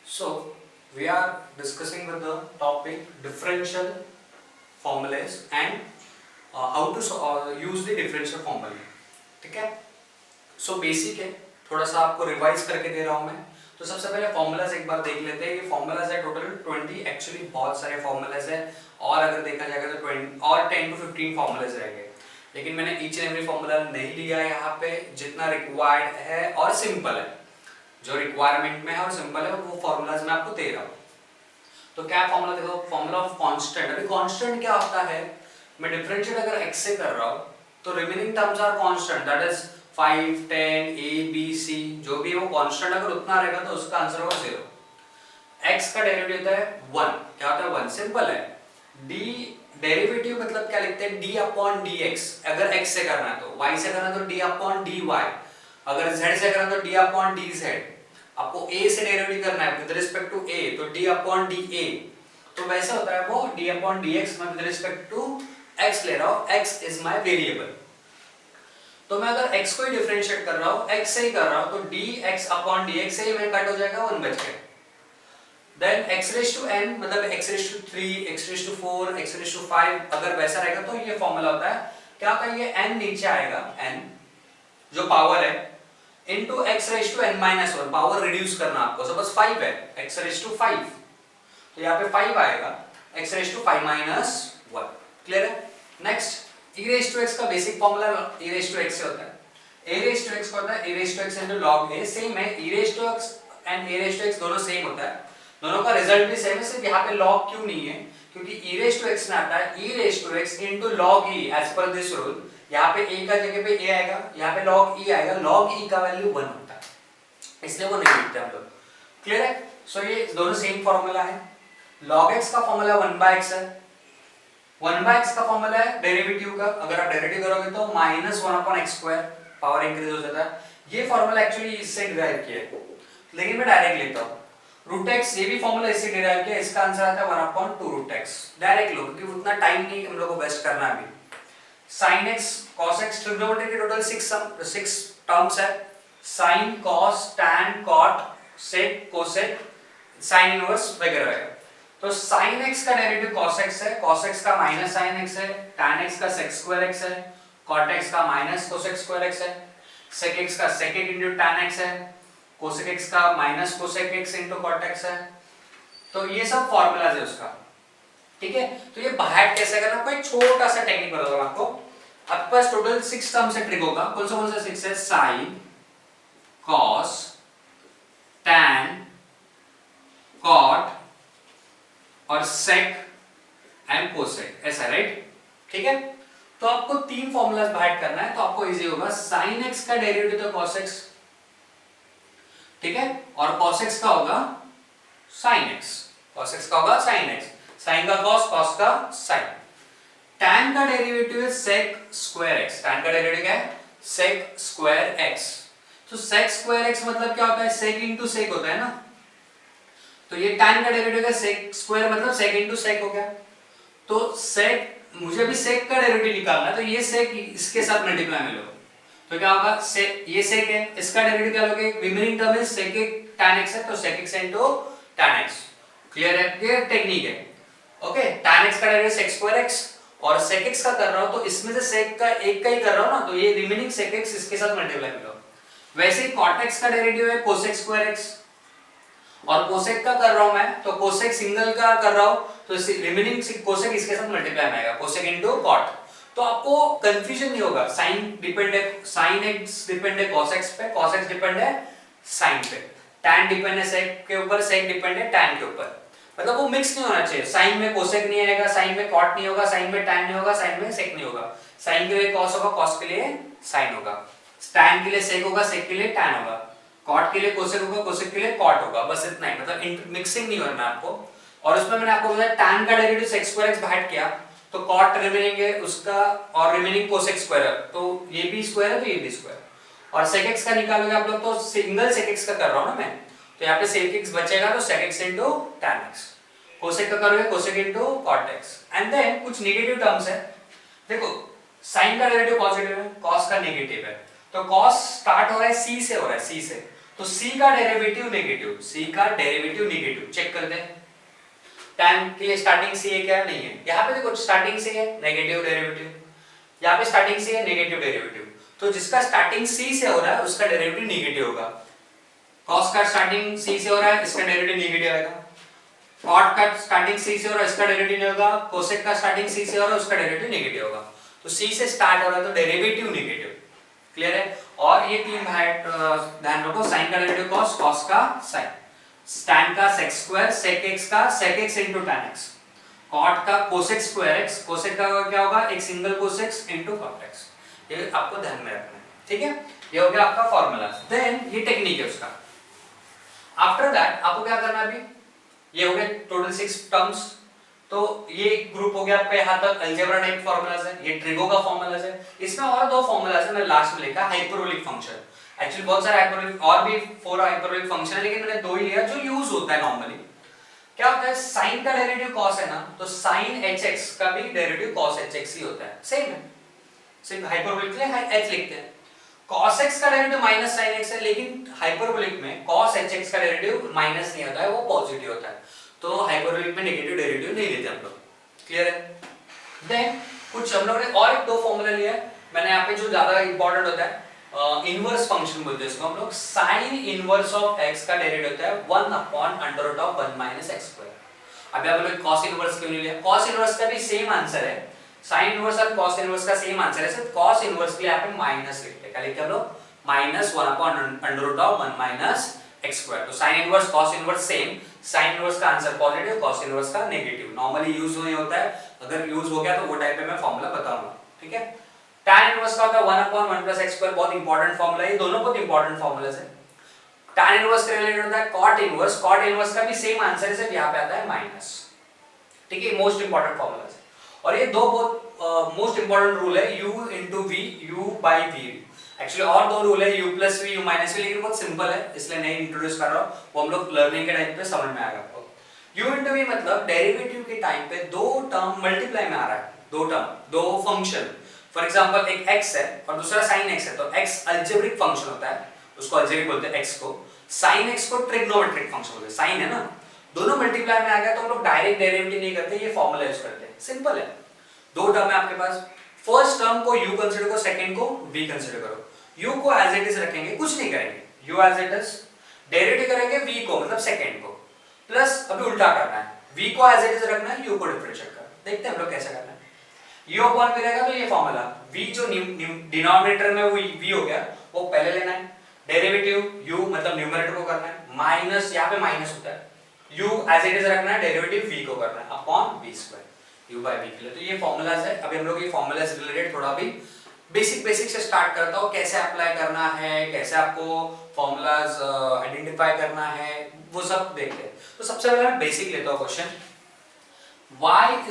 So we are discussing with the topic differential formulas and how to use the differential formula. ठीक है? So basic है, थोड़ा सा आपको रिवाइज करके दे रहा हूँ मैं. तो सबसे पहले फॉर्मूलाज एक बार देख लेते हैं. ये फॉर्मूलाज है टोटल 20. एक्चुअली बहुत सारे फॉर्मूलाज है और अगर देखा जाएगा तो 20 और 10 to 15 फॉर्मूलाज रहेंगे. लेकिन मैंने ईच एंड एवरी फॉर्मूला नहीं लिया है यहाँ पे. जितना रिक्वायर्ड है और सिंपल है, जो रिक्वायरमेंट में है और सिंपल है वो फॉर्मूलाज मैं आपको दे रहा हूँ. तो क्या फॉर्मूला देखो, फॉर्मूला ऑफ कांस्टेंट. अभी कांस्टेंट क्या होता है, मैं डिफरेंशिएट अगर x से कर रहा हूँ तो remaining terms are constant, that is 5 10 a b c जो भी है वो कांस्टेंट. अगर उतना रहेगा तो उसका आंसर होगा 0. x का डेरिवेटिव होता है 1. क्या होता है 1? सिंपल है. d डेरिवेटिव मतलब क्या लिखते हैं, d अपॉन dx. अगर x से करना है तो, y से करना है तो d अपॉन dy, अगर z से करना है तो d अपॉन dz. आपको a से डेरिवेटिव करना है विद रिस्पेक्ट टू a तो d अपॉन dA. तो वैसे होता है वो d अपॉन dx. मैं विद रिस्पेक्ट टू x ले रहा हूँ, x इज माय वेरिएबल. तो मैं अगर x को ही डिफरेंशिएट कर रहा हूँ, x से ही कर रहा हूँ तो dx अपॉन dx से ही मैं कट हो जाएगा 1 बच गया. Then x raise to n मतलब x raise to 3, x raise to 4, x raise to 5 अगर वैसा रहेगा तो ये फॉर्मूला होता है. क्या होता है, ये n नीचे आएगा, n जो पावर है into x raise to n minus 1. Power reduce करना आपको. सपोज 5 है, x रेज़ टू 5 तो यहाँ पे 5 आएगा, x raise to 5 minus 1. Clear है? Next e raise to x का basic formula e raise to x से होता है. a रेज़ टू x का होता है a raise to x into log a. Same है, e raise to x and a raise to x दोनों same होता है. दोनों का रिजल्ट भी सेम है. सिर्फ यहाँ पे log क्यों नहीं है, क्योंकि e रेज़ टू x में आता है e raise to x into log e as per this rule. यहाँ पे a का जगह पे a आएगा, यहाँ पे log e आएगा. log e का वैल्यू 1 होता है, इसलिए वो नहीं लिखते हम लोग. क्लियर है? सो ये दोनों सेम फॉर्मूला है. log x का फॉर्मूला 1/x है. 1/x का फॉर्मूला है डेरिवेटिव का. अगर आप डेरिवेटिव करोगे तो -1/x², पावर इंक्रीज हो जाता है. ये फॉर्मूला एक्चुअली इससे डिराइव किया है, लेकिन मैं डायरेक्ट लेता हूँ. √x ये भी फॉर्मूला इससे डिराइव किया है. इसका आंसर आता है 1/2√x. डायरेक्ट लो क्योंकि उतना टाइम नहीं हम लोग को वेस्ट करना है. अभी sin x cos x trigonometry के टोटल 6 टर्म्स है. sin cos tan cot sec cosec sin inverse वगैरह है. तो sin x का डेरिवेटिव cos x है, cos x का माइनस sin x है, tan x का sec square x है, cot x का माइनस cosec square x है, sec x का sec x into tan x है, cosec x का minus cosec x into cot x है. तो ये सब फॉर्मूलाज है उसका. ठीक है? तो ये बाहर कैसे करना, कोई छोटा सा टेक्निक बता दूं आपको. आपके पास टोटल 6 टर्म से ट्रिक होगा. कौन सा 6 है? sin cos tan cot और sec एंड cosec, ऐसा राइट? ठीक है? तो आपको 3 फॉर्मूलाज बाहर करना है तो आपको इजी होगा. sin x का डेरिवेटिव तो cos x, ठीक है, और cos x का होगा sin x. cos x का होगा sin x, sin का cos, cos का sin. tan का डेरिवेटिव है sec square x. tan का डेरिवेटिव क्या है? sec square x. तो sec square x मतलब क्या होता है? sec into sec होता है ना. तो ये tan का डेरिवेटिव है sec square मतलब sec into sec हो गया. तो sec, मुझे भी sec का डेरिवेटिव निकालना है तो ये sec इसके साथ मल्टीप्लाई में लो तो क्या होगा? sec, ये sec है, इसका डेरिवेटिव क्या लोगे? रिमेनिंग टर्म है sec tan x है तो sec x into tan x. Clear है? ये टेक्निक है. ओके, tan x का डेरिवेटिव sec square x और sec x का कर रहा हूं तो इसमें से sec का एक का ही कर रहा हूं ना, तो ये रिमेनिंग sec x इसके साथ मल्टीप्लाई करो. वैसे ही cot x का डेरिवेटिव है cosec square x और cosec का कर रहा हूं मैं तो cosec सिंगल का कर रहा हूं तो रिमेनिंग cosec इसके साथ मल्टीप्लाई में आएगा, cosec into cot. तो आपको कंफ्यूजन नहीं होगा. sin डिपेंड है, sin x डिपेंड है cos x पे, cos x डिपेंड है sin पे, tan डिपेंड है sec के ऊपर, sec डिपेंड है tan के ऊपर. मतलब वो मिक्स नहीं होना चाहिए. sin में cosec नहीं आएगा, sin में cot नहीं होगा, sin में tan नहीं होगा, sin में sec नहीं होगा. sin के लिए cos होगा, cos के लिए sin होगा, tan के लिए sec होगा, sec के लिए tan होगा, cot के लिए cosec होगा, cosec के लिए cot होगा. बस इतना ही, मतलब मिक्सिंग नहीं करना आपको. और उसमें मैंने आपको बताया tan का डेरिवेटिव sec square x बाहर किया तो cot रिमेनिंग है उसका और रिमेनिंग cosec square है तो ये भी स्क्वायर है तो ये भी स्क्वायर. और sec x का निकालोगे आप लोग तो सिंगल sec x का कर रहा हूं ना मैं, तो यहाँ पे sec x बचेगा तो sec x into tan x. cosec का करोगे cosec into cot x. And then कुछ नेगेटिव टर्म्स है. देखो sin का डेरिवेटिव पॉजिटिव है, cos का नेगेटिव है, तो cos स्टार्ट हो रहा है c से, हो रहा है c से, तो c का डेरिवेटिव नेगेटिव, c का डेरिवेटिव नेगेटिव चेक कर दे। tan के लिए स्टार्टिंग c है क्या? नहीं है। यहाँ पे देखो स्टार्टिंग c है नेगेटिव डेरिवेटिव, यहाँ पे स्टार्टिंग c है नेगेटिव डेरिवेटिव, तो जिसका स्टार्टिंग c से हो रहा है उसका डेरिवेटिव नेगेटिव होगा। cos का स्टार्टिंग c से हो रहा है, इसका डेरिवेटिव नेगेटिव आएगा। cot का स्टार्टिंग c से हो रहा है, इसका डेरिवेटिव नहीं होगा। cosec का स्टार्टिंग c से हो रहा है, उसका डेरिवेटिव नेगेटिव होगा। तो c से स्टार्ट हो रहा है तो डेरिवेटिव नेगेटिव, क्लियर है। और ये तीन ध्यान रखो, sin का डेरिवेटिव cos, cos का sin, tan का sec स्क्वायर, sec x का sec x into tan x, cot का cosec स्क्वायर x, cosec का क्या होगा? एक single cosec into cot x। ये आपको ध्यान में रखना है, ठीक है। ये हो गया आपका फॉर्मूला। देन ये टेक्निक है उसका। आफ्टर दैट आपको क्या करना है? अभी ये हो गए टोटल 6 टर्म्स। तो ये ग्रुप हो गया आपका यहाँ तक अलजेब्रा टाइप फार्मूलाज है, ये ट्रिगो का फार्मूलाज है। इसमें और दो फार्मूलाज है, मैं लास्ट में लिखा हाइपरबोलिक फंक्शन। एक्चुअली बहुत सारे हाइपरबोलिक और भी 4 हाइपरबोलिक फंक्शन है, लेकिन मैंने दो ही लिया जो यूज होता है नॉर्मली। क्या होता है? sin का डेरिवेटिव cos है ना, तो sin hx का भी डेरिवेटिव cos hx ही होता है, सेम है। सिर्फ हाइपरबोलिक के लिए h लिखते हैं। cos x का डेरिवेटिव माइनस sin x है, लेकिन हाइपरबोलिक में cos hx का डेरिवेटिव माइनस नहीं होता है, वो पॉजिटिव होता है। तो हाइपरबोलिक में नेगेटिव डेरिवेटिव नहीं लेते हम लोग, क्लियर है। देन कुछ हम लोग ने और एक दो फॉर्मूला लिया है मैंने यहाँ पे, जो ज्यादा इंपॉर्टेंट होता है, इनवर्स फंक्शन बोलते हैं इसको हम लोग। sin इनवर्स ऑफ x का डेरिवेटिव होता है 1/√1 - x²। अभी आप लोग cos इनवर्स क्यों नहीं लिया? cos इनवर्स का भी सेम आंसर है, sin इनवर्स और cos इनवर्स का सेम आंसर है, सिर्फ cos इनवर्स के लिए यहाँ पे माइनस लिखते हैं। क्या लिखते हैं हम लोग? -1/√1 - x²। तो sin inverse cos inverse same, sin inverse का आंसर पॉजिटिव, cos इनवर्स का नेगेटिव। नॉर्मली यूज नहीं होता है, अगर यूज हो गया तो वो टाइप पे मैं फॉर्मूला बताऊंगा, ठीक है। tan इनवर्स का होता है 1/1 + x², बहुत इंपॉर्टेंट फॉर्मूला है, ये दोनों बहुत इंपॉर्टेंट फॉर्मूलाज है। tan इनवर्स के रिलेटेड होता है cot इनवर्स, cot इनवर्स का भी सेम आंसर है, सिर्फ यहाँ पे आता है माइनस, ठीक है। मोस्ट इंपॉर्टेंट फॉर्मूलाज है। और ये दो बहुत मोस्ट इंपॉर्टेंट रूल है, u * v, u/v। एक्चुअली और दो रूल है, u + v, u - v, लेकिन बहुत सिंपल है, इसलिए नहीं इंट्रोड्यूस कर रहा हूं, वो हम लोग लर्निंग के टाइम पे समझ में आएगा आपको। u * v मतलब डेरिवेटिव के टाइम पे दो टर्म मल्टीप्लाई में आ रहा है, दो टर्म, दो फंक्शन। फॉर एग्जांपल एक x है और दूसरा sin x है, तो x अलजेब्रिक फंक्शन होता है, उसको अलजेब्रिक बोलते हैं x को, sin x को ट्रिग्नोमेट्रिक फंक्शन बोलते हैं, sin है ना। दोनों मल्टीप्लाई में आ गया तो हम लोग डायरेक्ट डेरिवेटिव नहीं करते, ये फॉर्मूला यूज करते हैं, सिंपल है। दो टर्म है आपके पास, फर्स्ट टर्म को u कंसीडर करो, सेकंड को v कंसीडर करो। u को एज इट इज रखेंगे, कुछ नहीं करेंगे, u as it is, derivative करेंगे v को, मतलब सेकंड को, प्लस अभी उल्टा करना है, v को एज इट इज रखना है, u को डिफरेंशिएट करना है। देखते हैं हम लोग कैसे करना है। u/v रहेगा तो ये फॉर्मूला, v जो डिनोमिनेटर में वो v हो गया, वो पहले लेना है, डेरिवेटिव u मतलब न्यूमरेटर को करना है, माइनस यहाँ पे माइनस होता है, u एज इट इज रखना है, डेरिवेटिव v को करना है अपॉन v², u/v के लिए। तो ये फॉर्मूलाज है। अभी हम लोग ये फॉर्मूलाज रिलेटेड थोड़ा भी बेसिक से स्टार्ट करता हूँ, कैसे अप्लाई करना है, कैसे आपको फॉर्मूलाज आइडेंटिफाई करना है, वो सब देखते हैं। तो सबसे पहले मैं बेसिक लेता हूँ question, y =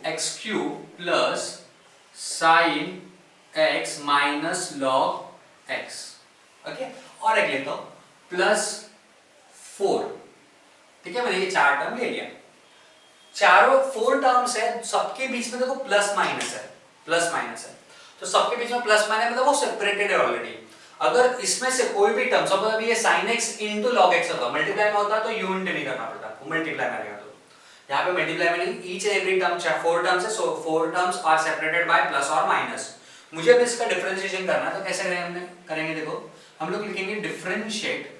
x³ plus sin x minus log x, okay. और एक लेता हूँ +4, ठीक है। मैंने ये चार टर्म ले लिया, चारों 4 टर्म्स है, सबके बीच में देखो प्लस माइनस है, प्लस माइनस है, तो सबके बीच में प्लस माइनस मतलब वो सेपरेटेड है ऑलरेडी। अगर इसमें से कोई भी टर्म, सपोज अभी ये sin x into log x होता, मल्टीप्लाई में होता तो u * नहीं करना पड़ता, वो मल्टीप्लाई में रहेगा। तो यहाँ पे मल्टीप्लाई में नहीं, each and every term, 4 terms है, so 4 terms are separated by plus और माइनस। मुझे अब इसका डिफरेंशिएशन करना है, तो कैसे करेंगे देखो, हम लोग लिखेंगे differentiate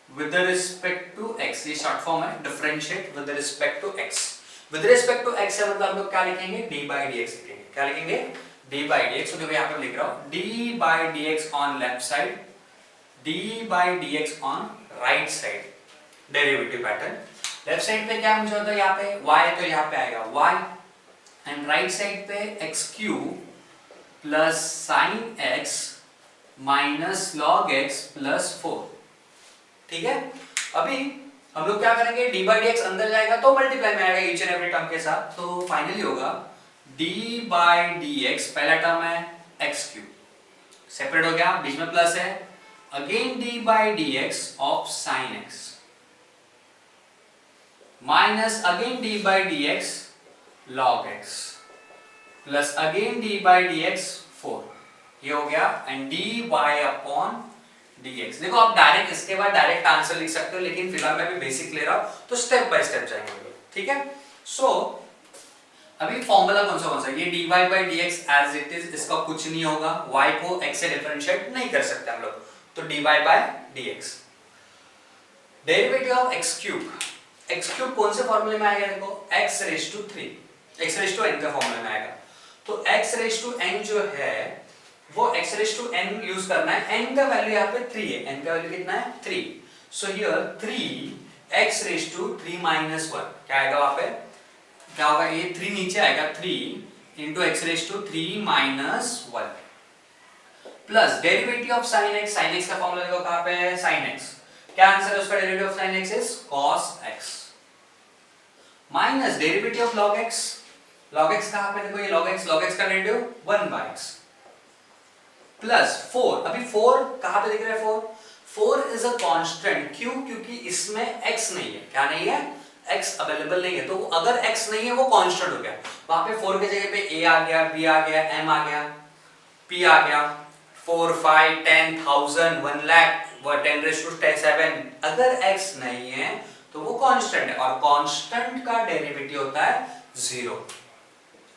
with respect to x, ये शॉर्ट फॉर्म है, differentiate with respect to x। With respect to x है मतलब हम लोग क्या लिखेंगे, d/dx लिखेंगे। क्या लिखेंगे? d/dx। तो देखो यहाँ पे लिख रहा हूँ d/dx on left side, d/dx on right side, derivative pattern. Left side पे क्या मुझे होता है, यहाँ पे y, तो यहाँ पे आएगा y, एंड राइट साइड पे x³ plus sin x minus log x plus 4, ठीक है। अभी हम लोग क्या करेंगे, d/dx अंदर जाएगा तो मल्टीप्लाई में आएगा ईच एंड एवरी टर्म के साथ, तो फाइनली होगा d/dx, पहला टर्म है x³ सेपरेट हो गया, बीच में प्लस है, again d/dx of sin x minus again d/dx log x plus again d/dx 4, ये हो गया, एंड dy अपॉन dx। देखो आप डायरेक्ट इसके बाद डायरेक्ट आंसर लिख सकते हो, लेकिन फिलहाल मैं भी बेसिक ले रहा हूं तो स्टेप बाय स्टेप जाएंगे हम लोग, ठीक है। सो अभी फॉर्मूला कौन सा, ये dy by dx as it is, इसका कुछ नहीं होगा, y को x से डिफरेंशिएट नहीं कर सकते हम लोग, तो dy by dx। Derivative of x cube कौन से फॉर्मूले में आएगा, देखो x raise to 3, x raise to n का फॉर्मूले में आएगा, तो x रेज टू n जो है वो x raise to n use करना है, n का वैल्यू यहाँ पे 3 है, n का वैल्यू कितना है 3, so here 3 x raise to 3 minus 1 क्या आएगा, वहां पे क्या होगा, ये 3 नीचे आएगा, 3 into x raise to 3 minus 1 plus derivative of sin x का फॉर्मूला देखो कहां पे है, sin x, क्या आंसर है उसका, derivative of sin x is cos x minus derivative of log x कहां पे, देखो ये log x का डेरिवेटिव 1 बाय x प्लस 4, अभी 4 कहां पे दिख रहा है, 4 इज अ कांस्टेंट, क्यों, क्योंकि इसमें x नहीं है, क्या नहीं है, x अवेलेबल नहीं है, तो अगर x नहीं है वो कांस्टेंट हो गया, वहां पे 4 के जगह पे a आ गया, b आ गया, m आ गया, p आ गया, 4 5 10 1000 1 लाख 10 रेज़ टू 7, अगर x नहीं है तो वो कांस्टेंट है, और कांस्टेंट का डेरिवेटिव होता है 0,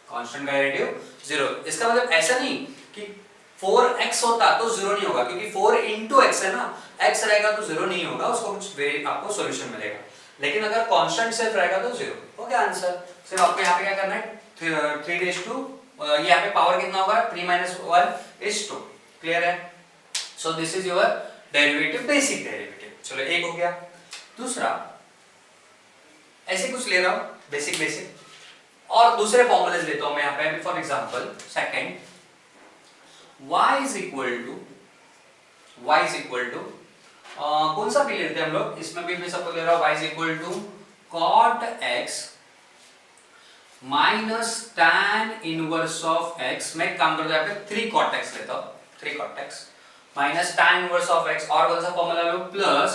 कांस्टेंट का डेरिवेटिव 0, इसका मतलब ऐसा नहीं कि 4x होता तो 0 नहीं होगा, क्योंकि 4 into x है ना, x रहेगा तो 0 नहीं होगा, उसको कुछ आपको सॉल्यूशन मिलेगा, लेकिन अगर कांस्टेंट सिर्फ रहेगा तो 0 हो गया आंसर। सिर्फ आपको यहाँ पे क्या करना है, 3 रेज़ टू, ये यहाँ पे पावर कितना होगा, 3 माइनस 1 इज 2, क्लियर है, so this is your derivative, basic derivative, चलो एक हो गया। दूसरा ऐसे कुछ ले रहा हूं बेसिक और दूसरे फॉर्मूलेस लेता हूं मैं यहाँ पे, for example second y is equal to कौन सा भी लेते हैं हम लोग, इसमें भी मैं सबको ले रहा हूं, y is equal to cot x minus tan inverse of x, मैं एक काम करता हूं यहाँ पे 3 cot x लेता हूं, 3 cot x minus tan inverse of x, और कौन सा फॉर्मूला लो, प्लस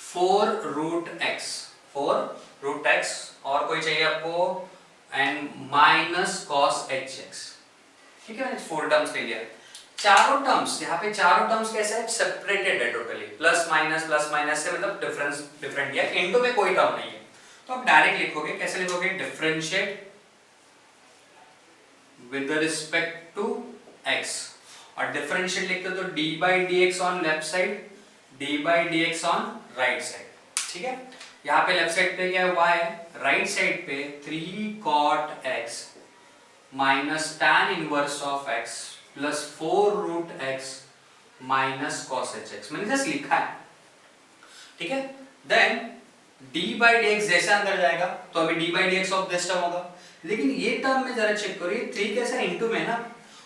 4 रूट x, और कोई चाहिए आपको, एंड माइनस cos hx, ठीक है, 4 टर्म्स ले लिया, चारों टर्म्स यहाँ पे, चारों टर्म्स कैसे है, सेपरेटेड है टोटली, प्लस माइनस से मतलब डिफरेंट है, इनटू में कोई टर्म नहीं है, तो आप डायरेक्ट लिखोगे, कैसे लिखोगे, differentiate with respect to x, और डिफरेंशिएट लिखते हो तो d by dx on left side, d by dx on right side, ठीक है, यहाँ पे लेफ्ट साइड पे क्या है, y, राइट साइड पे 3 cot x minus tan inverse of x plus 4 root x minus cos hx, मैंने जस्ट लिखा है, ठीक है, देन d by dx जैसे अंदर जाएगा तो अभी d by dx of this term होगा, लेकिन ये टर्म में जरा चेक करो, ये 3 कैसा इनटू में ना,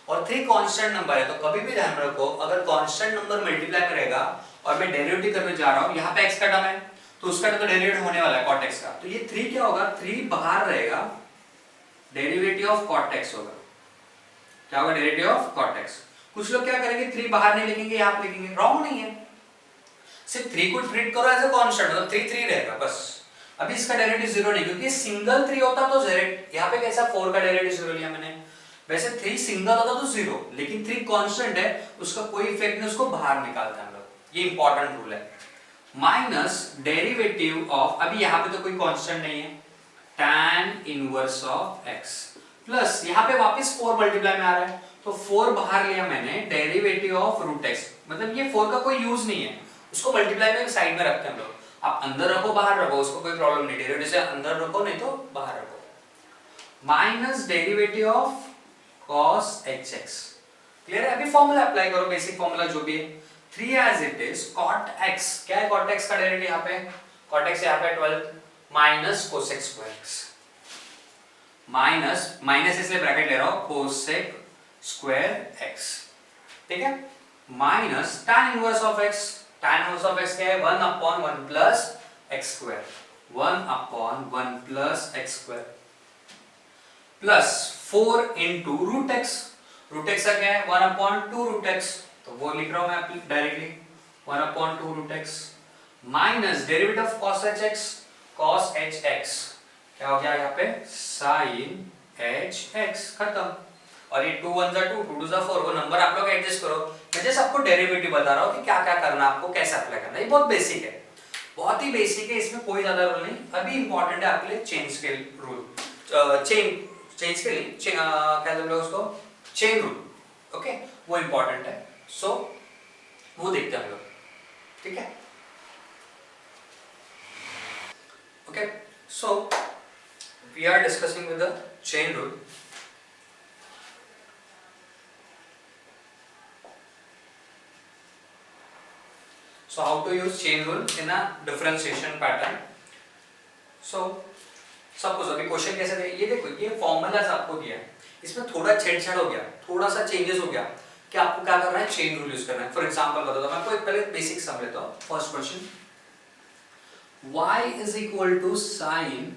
और 3 कांस्टेंट नंबर है, तो कभी भी ध्यान रखो अगर कांस्टेंट नंबर मल्टीप्लाई में रहेगा और मैं डेरिवेटिव करने जा रहा हूं, यहाँ पे x का टर्म है तो उसका तो डेरिवेटिव होने वाला है cot x का, तो ये 3 क्या होगा, 3 बाहर रहेगा, डेरिवेटिव ऑफ cot x होगा, क्या होगा, डेरिवेटिव ऑफ cot x। कुछ लोग क्या करेंगे, 3 बाहर नहीं लिखेंगे, यहाँ पे लिखेंगे, रॉन्ग नहीं है, सिर्फ 3 को ट्रीट करो एज अ कांस्टेंट, मतलब 3 रहेगा बस, अभी इसका डेरिवेटिव 0 नहीं, क्योंकि सिंगल 3 होता तो 0, यहाँ पे कैसा 4 का डेरिवेटिव 0 लिया मैंने, वैसे 3 सिंगल होता तो 0, लेकिन 3 कांस्टेंट है, उसका कोई इफेक्ट नहीं, उसको बाहर निकालते हैं हम लोग, ये इंपॉर्टेंट रूल है, माइनस डेरिवेटिव ऑफ, अभी यहाँ पे तो कोई कांस्टेंट नहीं है, tan inverse of x plus यहाँ पे वापस 4 मल्टीप्लाई में आ रहा है, तो 4 बाहर लिया मैंने, डेरिवेटिव ऑफ रूट x, मतलब ये 4 का कोई यूज नहीं है, उसको मल्टीप्लाई में साइड में रखते हैं हम लोग, आप अंदर रखो बाहर रखो उसको कोई प्रॉब्लम नहीं, डेरिवेटिव से अंदर रखो नहीं तो बाहर रखो, minus derivative of cos hx, clear है, अभी फॉर्मूला अप्लाई करो, बेसिक फॉर्मूला जो भी है, 3 as it is cot x, क्या है cot x का डेरिवेटिव यहाँ पे, cot x यहाँ पे 12 minus cosec square x, minus इसलिए ब्रैकेट ले रहा हूं, cosec square x, ठीक है, minus tan inverse of x, tan inverse of x क्या है, 1 upon 1 plus x square, 1 upon 1 plus x square plus 4 into root x, root x का क्या है 1 upon 2 root x, तो वो लिख रहा हूं मैं directly 1 upon 2 root x minus derivative of cos hx क्या हो गया यहाँ पे sin hx, खत्म, और ये 2 1 2 2 2 4, वो नंबर आप लोग एडजस्ट करो। मैं जैसे आपको डेरिवेटिव बता रहा हूँ कि क्या क्या करना है, आपको कैसे अप्लाई करना है। ये बहुत बेसिक है, बहुत ही बेसिक है, इसमें कोई ज्यादा रूल नहीं। अभी इंपॉर्टेंट है आपके लिए चेन के रूल, चेंज के लिए क्या बोलते हैं उसको, चेन रूल, ओके, वो इंपॉर्टेंट है। सो वो देखते हैं हम लोग, ठीक है। Okay, so we are discussing with the chain rule. So how to use chain rule in a differentiation pattern? So suppose अभी क्वेश्चन कैसे दे, ये देखो ये फॉर्मूलाज आपको दिया है, इसमें थोड़ा छेड़छाड़ हो गया, थोड़ा सा चेंजेस हो गया, कि आपको क्या करना है, चेन रूल यूज करना है। फॉर एग्जांपल बताता हूं मैं आपको, एक पहले बेसिक सम लेता हूं। First question, y is equal to sin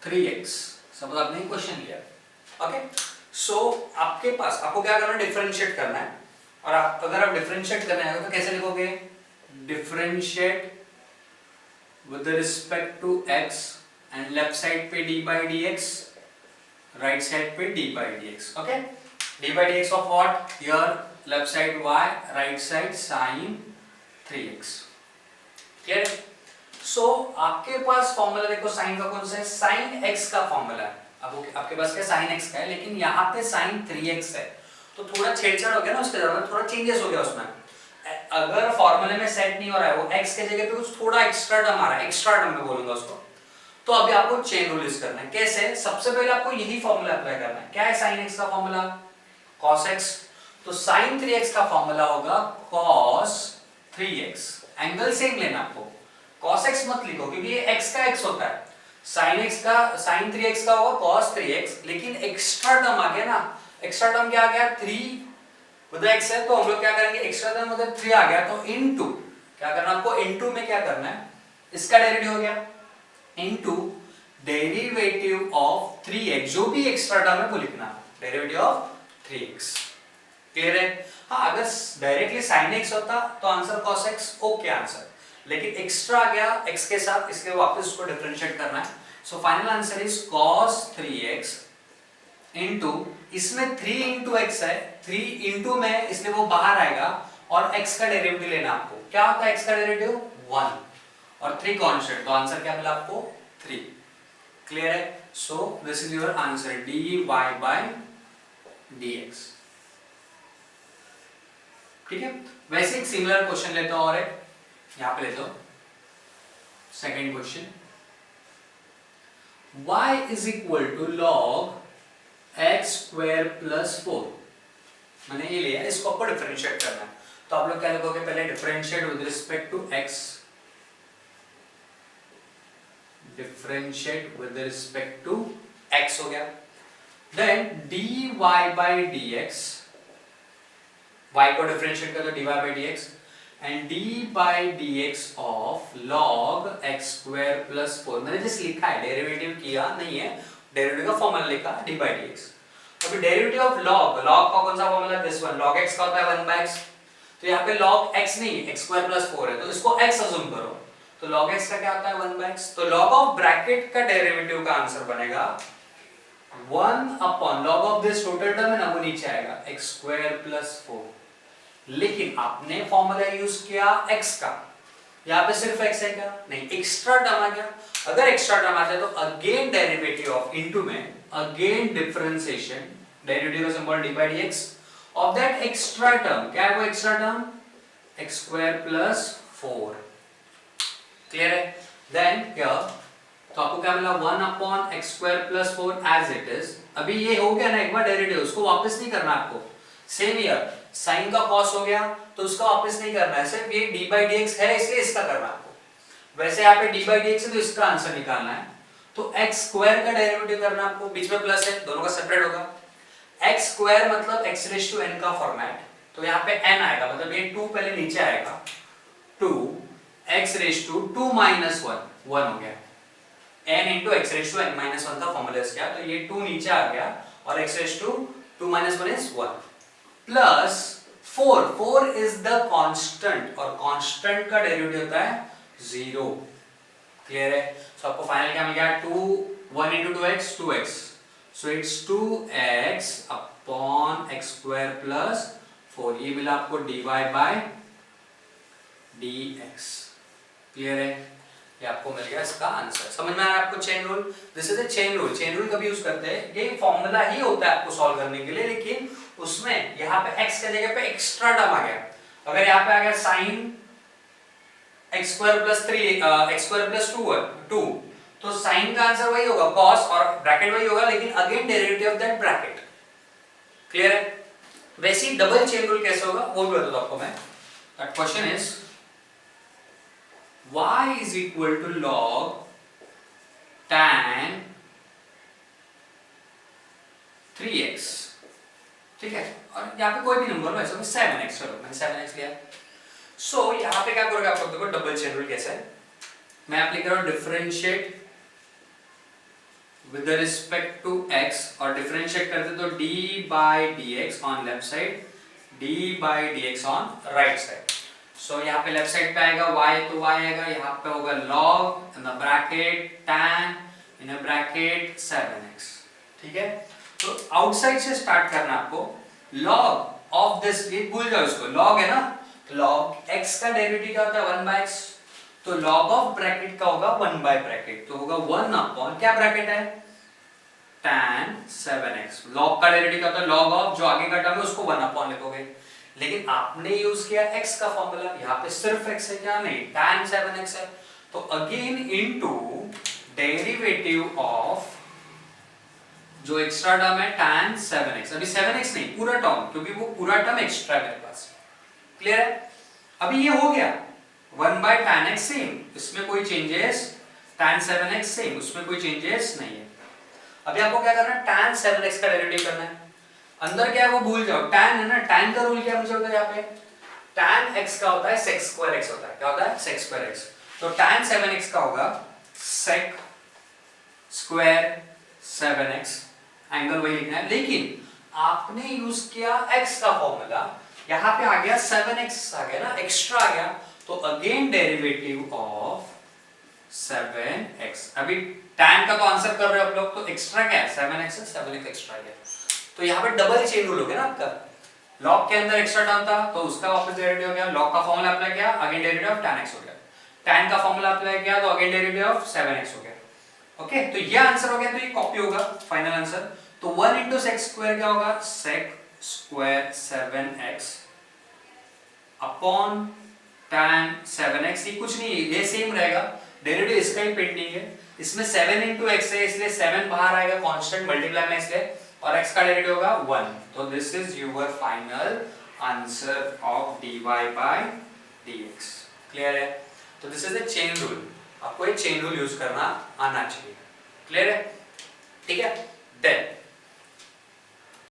3x, suppose आपने क्वेश्चन लिया, ओके। सो आपके पास आपको क्या करना है, डिफरेंशिएट करना है। और आप अगर आप डिफरेंशिएट करना है तो कैसे लिखोगे, differentiate with respect to x and left side पे d by dx, right side पे d by dx, okay, d by dx of what, here left side y, right side sin 3x, clear। सो आपके पास formula देखो sign का कौन सा है, sin x का formula है। अब आपके पास क्या sin x का है, लेकिन यहाँ पे sin 3x है, तो थोड़ा छेड़छाड़ हो गया ना उसके दौरान, थोड़ा चेंजेस हो गया उसमें। अगर फॉर्मूले में सेट नहीं हो रहा है, वो x के जगह पे कुछ थोड़ा एक्स्ट्रा टर्म आ रहा है, एक्स्ट्रा टर्म में बोलूंगा उसको, तो अभी आपको चेन रूल यूज करना है। कैसे, सबसे पहले आपको यही फॉर्मूला अप्लाई करना है। क्या है sin x का फॉर्मूला, cos x, तो sin 3x का फॉर्मूला होगा cos 3x, एंगल सेम लेना आपको, cos x मत लिखो क्योंकि ये x का x होता है, sin 3x का होगा cos 3x, लेकिन एक्स्ट्रा टर्म आ गया ना, एक्स्ट्रा टर्म क्या आ गया, 3 उधर x है, तो हम लोग क्या करेंगे, एक्स्ट्रा टर्म उधर 3 आ गया, तो इनटू क्या करना आपको, इनटू में क्या करना है, इसका डेरिवेटिव हो गया, इनटू डेरिवेटिव ऑफ 3x, जो भी एक्स्ट्रा टर्म है वो लिखना, डेरिवेटिव ऑफ 3x, क्लियर है। हाँ, अगर डायरेक्टली sin x होता तो answer cos x, okay answer, लेकिन एक्स्ट्रा आ गया x के साथ, इसलिए वापस उसको डिफरेंशिएट करना है। So final answer is cos 3x into, इसमें 3 इंटू एक्स है, 3 इंटू में इसलिए वो बाहर आएगा, और x का डेरिवेटिव लेना आपको, क्या होता है x का डेरिवेटिव 1, और 3 कांस्टेंट, तो आंसर क्या मिला आपको 3, क्लियर है। So this is your answer dy by dx, ठीक है। वैसे एक सिमिलर क्वेश्चन लेता हूं, और एक यहां पे लेता हूं, second question, y is equal to log x square plus 4, मैंने ये लिया, इसको आपको डिफरेंशिएट करना है, तो आप लोग क्या लिखोगे, पहले differentiate with respect to x, differentiate with respect to x हो गया, then dy by dx, y को डिफरेंशिएट कर दो, dy by dx, and d by dx of log x square plus 4, मैंने जस्ट लिखा है, डेरिवेटिव किया नहीं है, डेरिवेटिव का फॉर्मूला लिखा dy by dx। अभी डेरिवेटिव ऑफ log का कौन सा formula, this one, log x का होता है 1/x, तो यहाँ पे log x नहीं, x स्क्वायर प्लस 4 है, तो इसको x अज्यूम करो, तो log x का क्या होता है 1/x, तो log ऑफ ब्रैकेट का डेरिवेटिव का आंसर बनेगा 1 upon log of this total term है ना, वो नीचे आएगा x स्क्वायर प्लस 4, लेकिन आपने फॉर्मूला यूज किया x का, यहाँ पे सिर्फ x है क्या, नहीं, एक्स्ट्रा टर्म आ गया। अगर एक्स्ट्रा टर्म आता है तो अगेन डेरिवेटिव ऑफ, इनटू में अगेन डिफरेंशिएशन, डेरिवेटिव का symbol dy by dx of that extra term, क्या है वो extra term, x square plus 4, clear है। देन हियर तो आपको क्या मिला, 1 upon x square plus 4 as it is. अभी ये हो गया ना एक बार डेरिवेटिव, उसको वापस नहीं करना आपको, सेम ईयर साइन का कॉस हो गया तो उसका वापस नहीं करना है, सिर्फ ये d by dx है इसलिए इसका करना है आपको। वैसे यहाँ पे d by dx है तो इसका आंसर निकालना है, तो x स्क्वायर का डेरिवेटिव करना आपको, बीच में प्लस है, दोनों का सेपरेट होगा, x स्क्वायर मतलब x रेज़ टू n का फॉर्मेट, तो यहाँ पे n आएगा, मतलब ये 2 पहले नीचे आएगा, 2 x रेज़ टू 2 माइनस 1 हो गया, n into x raise to n minus 1 का फॉर्मूला किया, तो ये 2 नीचे आ गया, और x raise to 2 minus 1 is 1 plus 4 is the constant, और कांस्टेंट का डेरिवेटिव होता है 0, क्लियर है। सो आपको फाइनल क्या मिल गया, 2 1 into 2x 2x, so it's 2x upon x square plus 4, ये मिला आपको dy बाय dx। क्लियर है? ये आपको मिल गया इसका आंसर। समझ में आ रहा है आपको chain rule? This is a chain rule. Chain rule कब यूज करते हैं? ये फॉर्मूला ही होता है आपको सॉल्व करने के लिए, लेकिन उसमें यहाँ पे x के जगह पे एक्स्ट्रा टर्म आ गया। अगर यहाँ पे आ गया sine x square plus 3 x square plus 2 तो साइन का आंसर वही होगा cos और ब्रैकेट वही होगा, लेकिन again derivative of that bracket. Clear है? वैसे ही डबल चेन रूल कैसे होगा वो भी बता दो आपको मैं। That question is y is equal to log tan 3x। ठीक है, और यहाँ पे कोई भी नंबर लो, ऐसा 7x, चलो मैंने 7x लिया। सो यहाँ पे क्या करोगे आप लोग, देखो डबल चेन रूल कैसे है। मैं आप लिख रहा हूँ differentiate with respect to x, और डिफरेंशिएट करते तो d by dx on left side, d by dx on right side. So यहाँ पे लेफ्ट साइड पे आएगा y, तो y आएगा, यहाँ पे होगा log in the bracket tan in a bracket 7x। ठीक है, तो आउटसाइड से स्टार्ट करना आपको। log ऑफ दिस, ये भूल जाओ इसको, log है ना, log x का डेरिवेटिव क्या होता है 1 by x, तो log ऑफ ब्रैकेट का होगा 1 by ब्रैकेट, तो होगा 1 अपॉन क्या ब्रैकेट है tan 7x। log का डेरिवेटिव क्या होता है log ऑफ, जो आगे का टर्म है उसको 1 अपॉन लिखोगे, लेकिन आपने यूज किया x का फॉर्मूला, यहाँ पे सिर्फ x है, क्या नहीं tan 7x है, तो अगेन इनटू डेरिवेटिव ऑफ जो एक्स्ट्रा टर्म है tan 7x, अभी 7x नहीं पूरा टर्म, क्योंकि वो पूरा टर्म एक्स्ट्रा है मेरे पास। क्लियर है? अभी ये हो गया 1 by tan x सेम, इसमें कोई चेंजेस, tan 7x सेम, उसमें कोई चेंजेस नहीं है। अभी आपको क्या करना है, tan 7x का डेरिवेटिव करना है। अंदर क्या है वो भूल जाओ, tan है ना, tan का रूल क्या मुझे होता है यहाँ पे, tan x का होता है sec square x होता है, क्या होता है sec square x, तो tan 7x का होगा sec square 7x, एंगल वही लिखना है, लेकिन आपने यूज किया x का फॉर्मूला, यहाँ पे आ गया 7x आ गया ना, एक्स्ट्रा आ गया, तो अगेन डेरिवेटिव ऑफ 7x। अभी tan का तो आंसर कर रहे हो आप लोग, तो एक्स्ट्रा क्या है 7x है, 7x एक्स्ट्रा गया, तो यहाँ पे डबल चेन रूल हो गया ना आपका। log के अंदर एक्स्ट्रा टर्म था तो उसका वापस डेरिवेटिव हो गया, log का फॉर्मूला अप्लाई किया, again derivative of tan x हो गया, tan का फॉर्मूला अप्लाई किया तो अगेन डेरिवेटिव ऑफ 7x हो गया। ओके, तो ये आंसर हो गया, तो ये कॉपी होगा फाइनल आंसर। तो 1 into sec स्क्वायर क्या होगा, sec square 7x upon tan 7x, ये कुछ नहीं, ये सेम रहेगा, डेरिवेटिव इसका ही पेंडिंग है, इसमें 7 into x है इसलिए 7 बाहर आएगा, कांस्टेंट मल्टीप्लाई में इसलिए, और x का डेरिवेटिव होगा 1, तो this is your final answer of dy by dx। Clear है? तो this is the chain rule, आपको ये चेन रूल यूज करना आना चाहिए। क्लियर है? ठीक है, देन